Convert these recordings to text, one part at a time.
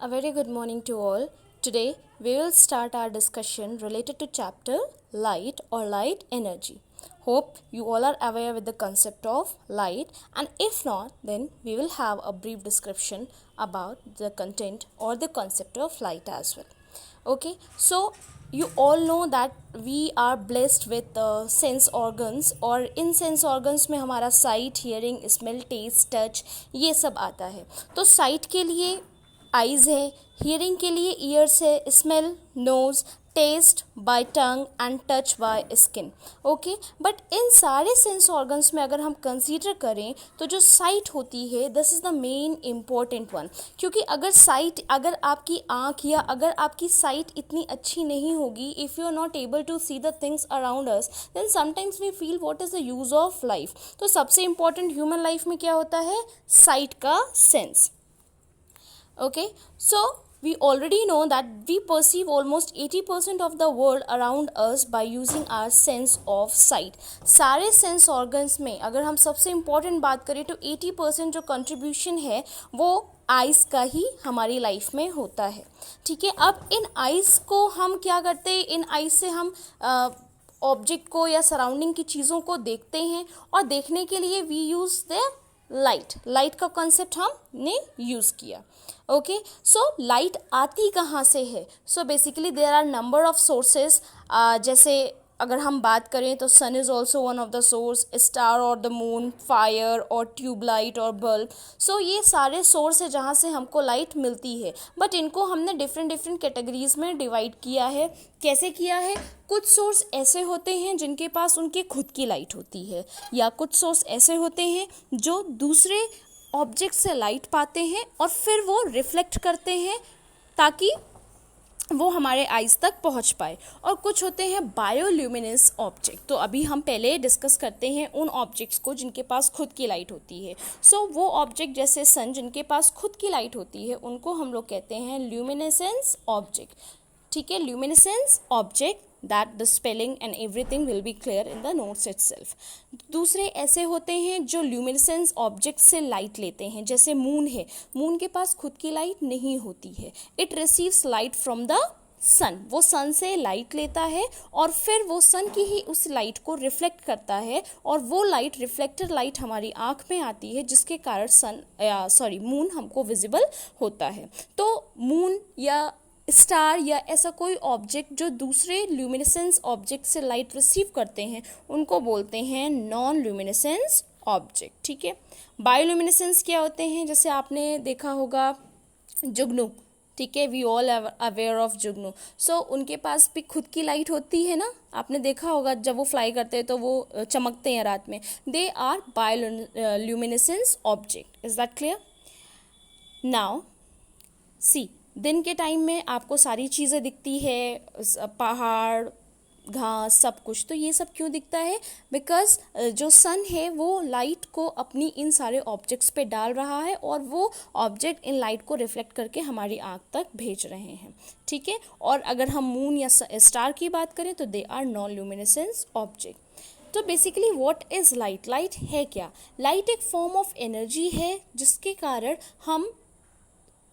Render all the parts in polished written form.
A very good morning to all. Today we will start our discussion related to chapter light or light energy. Hope you all are aware with the concept of light, and if not, then we will have a brief description about the content or the concept of light as well. Okay, so you all know that we are blessed with sense organs, और in sense organs में हमारा sight, hearing, smell, taste, touch ये सब आता है. तो site के लिए आइज़ है, हियरिंग के लिए ईयर्स है, smell nose, taste by tongue and touch by skin. Okay, but इन सारे सेंस ऑर्गन्स में अगर हम कंसीडर करें तो जो साइट होती है this is the main important one. क्योंकि अगर आपकी आँख या अगर आपकी साइट इतनी अच्छी नहीं होगी, if you are not able to see the things around us, then sometimes we feel what is the use of life. तो सबसे इम्पॉर्टेंट ह्यूमन लाइफ में क्या होता है? साइट का sense. Okay, so we already know that we perceive almost 80% of the world around us by using our sense of sight. सारे sense organs में अगर हम सबसे important बात करें तो 80% जो contribution है वो आइज़ का ही हमारी लाइफ में होता है. ठीक है, अब इन आइज़ को हम क्या करते हैं? इन आइज़ से हम ऑब्जेक्ट को या सराउंडिंग की चीज़ों को देखते हैं, और देखने के लिए वी यूज़ द लाइट का कॉन्सेप्ट हमने यूज़ किया. ओके, सो लाइट आती कहाँ से है? So basically there are number of sources. जैसे अगर हम बात करें तो sun is also one of the source, star और द मून, फायर और ट्यूबलाइट और बल्ब. सो ये सारे सोर्स है जहाँ से हमको लाइट मिलती है, बट इनको हमने डिफरेंट कैटेगरीज में डिवाइड किया है. कैसे किया है? कुछ सोर्स ऐसे होते हैं जिनके पास उनकी खुद की लाइट होती है, या कुछ सोर्स ऐसे होते हैं जो दूसरे ऑब्जेक्ट से लाइट पाते हैं और फिर वो रिफ्लेक्ट करते हैं ताकि वो हमारे आइज़ तक पहुंच पाए. और कुछ होते हैं बायोल्यूमिनेंस ऑब्जेक्ट. तो अभी हम पहले डिस्कस करते हैं उन ऑब्जेक्ट्स को जिनके पास खुद की लाइट होती है. सो वो ऑब्जेक्ट जैसे सन जिनके पास खुद की लाइट होती है उनको हम लोग कहते हैं ल्यूमिनेसेंस ऑब्जेक्ट. ठीक है, luminescence object, that the spelling and everything will be clear in the notes itself. दूसरे ऐसे होते हैं जो ल्यूमिनेसेंस ऑब्जेक्ट से लाइट लेते हैं. जैसे मून है, मून के पास खुद की लाइट नहीं होती है. It receives light from the sun. वो सन से लाइट लेता है और फिर वो सन की ही उस लाइट को रिफ्लेक्ट करता है, और वो लाइट, रिफ्लेक्टेड लाइट हमारी आँख में आती है, जिसके कारण मून हमको विजिबल होता है. तो मून या स्टार या ऐसा कोई ऑब्जेक्ट जो दूसरे ल्यूमिनेसेंस ऑब्जेक्ट से लाइट रिसीव करते हैं उनको बोलते हैं नॉन ल्यूमिनेसेंस ऑब्जेक्ट. ठीक है, बायोल्यूमिनेसेंस क्या होते हैं? जैसे आपने देखा होगा जुगनू. ठीक है, वी ऑल अवेयर ऑफ जुगनू. सो उनके पास भी खुद की लाइट होती है ना. आपने देखा होगा जब वो फ्लाई करते हैं तो वो चमकते हैं रात में. They are bioluminescence object. Is that clear? Now see, दिन के टाइम में आपको सारी चीज़ें दिखती है, पहाड़, घास, सब कुछ. तो ये सब क्यों दिखता है? बिकॉज जो सन है वो लाइट को अपनी इन सारे ऑब्जेक्ट्स पे डाल रहा है, और वो ऑब्जेक्ट इन लाइट को रिफ्लेक्ट करके हमारी आँख तक भेज रहे हैं. ठीक है, और अगर हम मून या स्टार की बात करें तो they are non luminescence object. तो basically what is light? Light है क्या? लाइट एक फॉर्म ऑफ एनर्जी है जिसके कारण हम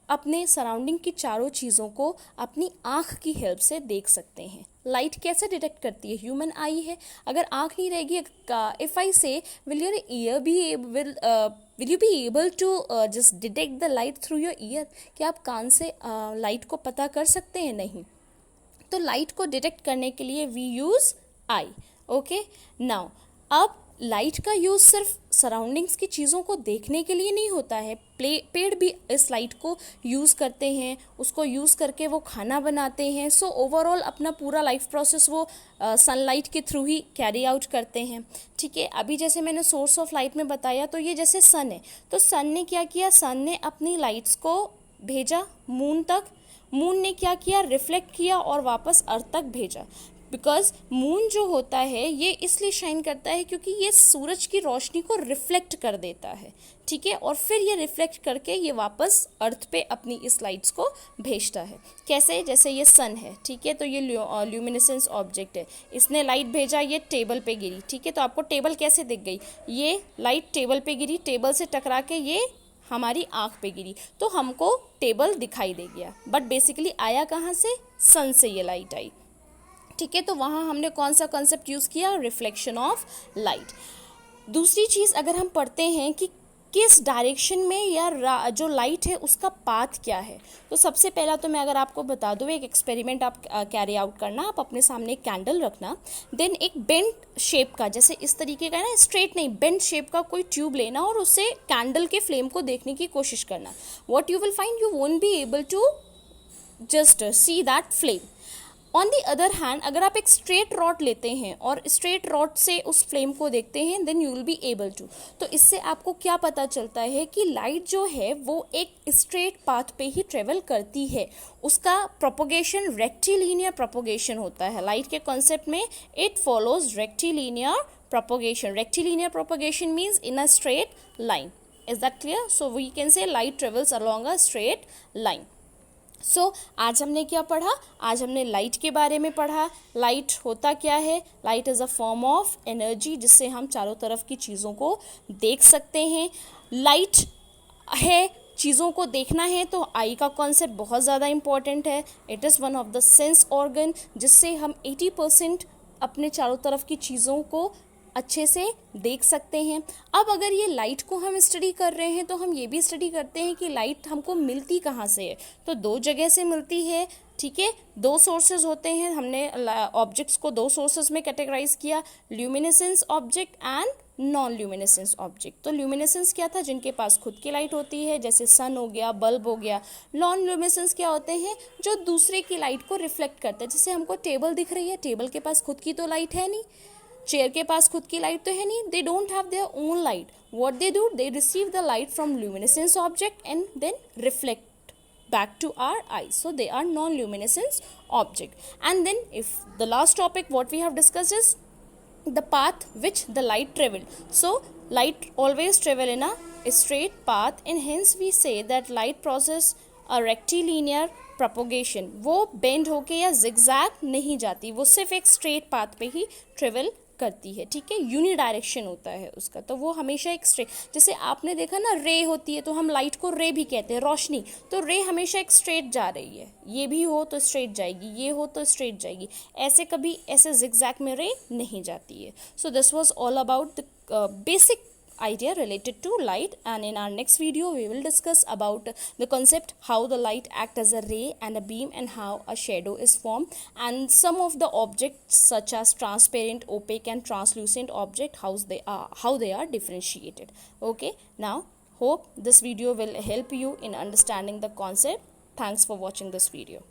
अपने सराउंडिंग की चारों चीज़ों को अपनी आँख की हेल्प से देख सकते हैं. लाइट कैसे डिटेक्ट करती है? ह्यूमन आई है. अगर आँख नहीं रहेगी, if I say will you be able to just detect the light through your ear? क्या आप कान से लाइट को पता कर सकते हैं? नहीं. तो लाइट को डिटेक्ट करने के लिए we use eye. Okay, now अब लाइट का यूज़ सिर्फ सराउंडिंग्स की चीज़ों को देखने के लिए नहीं होता है. पेड़ भी इस लाइट को यूज़ करते हैं, उसको यूज़ करके वो खाना बनाते हैं. सो ओवरऑल अपना पूरा लाइफ प्रोसेस वो सनलाइट के थ्रू ही कैरी आउट करते हैं. ठीक है, अभी जैसे मैंने सोर्स ऑफ लाइट में बताया, तो ये जैसे सन है, तो सन ने क्या किया? सन ने अपनी लाइट्स को भेजा मून तक. मून ने क्या किया? रिफ्लेक्ट किया और वापस अर्थ तक भेजा. बिकॉज मून जो होता है ये इसलिए शाइन करता है क्योंकि ये सूरज की रोशनी को रिफ्लेक्ट कर देता है. ठीक है, और फिर ये रिफ्लेक्ट करके ये वापस अर्थ पे अपनी इस लाइट्स को भेजता है. कैसे? जैसे ये सन है. ठीक है, तो ये ल्यूमिनेसेंस ऑब्जेक्ट है, इसने लाइट भेजा, ये टेबल पे गिरी. ठीक है, तो आपको टेबल कैसे दिख गई? ये लाइट टेबल पे गिरी, टेबल से टकरा के ये हमारी आँख पे गिरी तो हमको टेबल दिखाई दे गया, बट बेसिकली आया कहाँ से, सन से ये लाइट आई। ठीक है, तो वहाँ हमने कौन सा कॉन्सेप्ट यूज़ किया, रिफ्लेक्शन ऑफ लाइट। दूसरी चीज़ अगर हम पढ़ते हैं कि किस डायरेक्शन में या जो लाइट है उसका पाथ क्या है, तो सबसे पहला तो मैं अगर आपको बता दूँ, एक एक्सपेरिमेंट आप कैरी आउट करना, आप अपने सामने एक कैंडल रखना, देन एक बेंट शेप का, जैसे इस तरीके का ना, स्ट्रेट नहीं, बेंट शेप का कोई ट्यूब लेना और उससे कैंडल के फ्लेम को देखने की कोशिश करना। What you will find, you won't be able to just see that flame. On the other hand अगर आप एक स्ट्रेट रॉड लेते हैं और स्ट्रेट रॉड से उस फ्लेम को देखते हैं, then you will be able to, तो इससे आपको क्या पता चलता है कि लाइट जो है वो एक स्ट्रेट पाथ पे ही ट्रेवल करती है, उसका प्रोपोगेशन रेक्टिलिनियर प्रोपोगेशन होता है। लाइट के कॉन्सेप्ट में it follows rectilinear propagation. Rectilinear propagation means in a straight line. Is that clear? So we can say light travels along a straight line. So आज हमने क्या पढ़ा, आज हमने लाइट के बारे में पढ़ा। लाइट होता क्या है, light is a form of energy जिससे हम चारों तरफ की चीज़ों को देख सकते हैं। लाइट है, चीज़ों को देखना है तो आई का कॉन्सेप्ट बहुत ज़्यादा इंपॉर्टेंट है। It is one of the sense organ जिससे हम 80% अपने चारों तरफ की चीज़ों को अच्छे से देख सकते हैं। अब अगर ये लाइट को हम स्टडी कर रहे हैं तो हम ये भी स्टडी करते हैं कि लाइट हमको मिलती कहाँ से है, तो दो जगह से मिलती है। ठीक है, दो सोर्सेज होते हैं, हमने ऑब्जेक्ट्स को दो सोर्सेज में कैटेगराइज किया, luminescence object and non luminescence object. तो ल्यूमिनेसेंस क्या था, जिनके पास खुद की लाइट होती है, जैसे सन हो गया, बल्ब हो गया। नॉन ल्यूमिनेसेंस क्या होते हैं, जो दूसरे की लाइट को रिफ्लेक्ट करते हैं। जैसे हमको टेबल दिख रही है, टेबल के पास खुद की तो लाइट है नहीं, चेयर के पास खुद की लाइट तो है नहीं, they don't have their own light. What they do, they receive the light from luminescence object and then reflect back to our eyes, so they are non-luminescence object. And then if the last topic what we have discussed is the path which the light traveled. So light always travel in a straight path and hence we say that light process a rectilinear propagation. वो bend होके या zigzag नहीं जाती, वो सिर्फ एक straight path पे ही travel करती है। ठीक है, यूनि डायरेक्शन होता है उसका, तो वो हमेशा एक स्ट्रेट, जैसे आपने देखा ना रे होती है तो हम लाइट को रे भी कहते हैं, रोशनी, तो रे हमेशा एक स्ट्रेट जा रही है, ये भी हो तो स्ट्रेट जाएगी, ये हो तो स्ट्रेट जाएगी, ऐसे कभी ऐसे जिगजैग में रे नहीं जाती है। So this was all about the basic idea related to light, and in our next video we will discuss about the concept how the light act as a ray and a beam and how a shadow is formed, and some of the objects such as transparent, opaque and translucent object, how they are differentiated. Okay, now hope this video will help you in understanding the concept. Thanks for watching this video.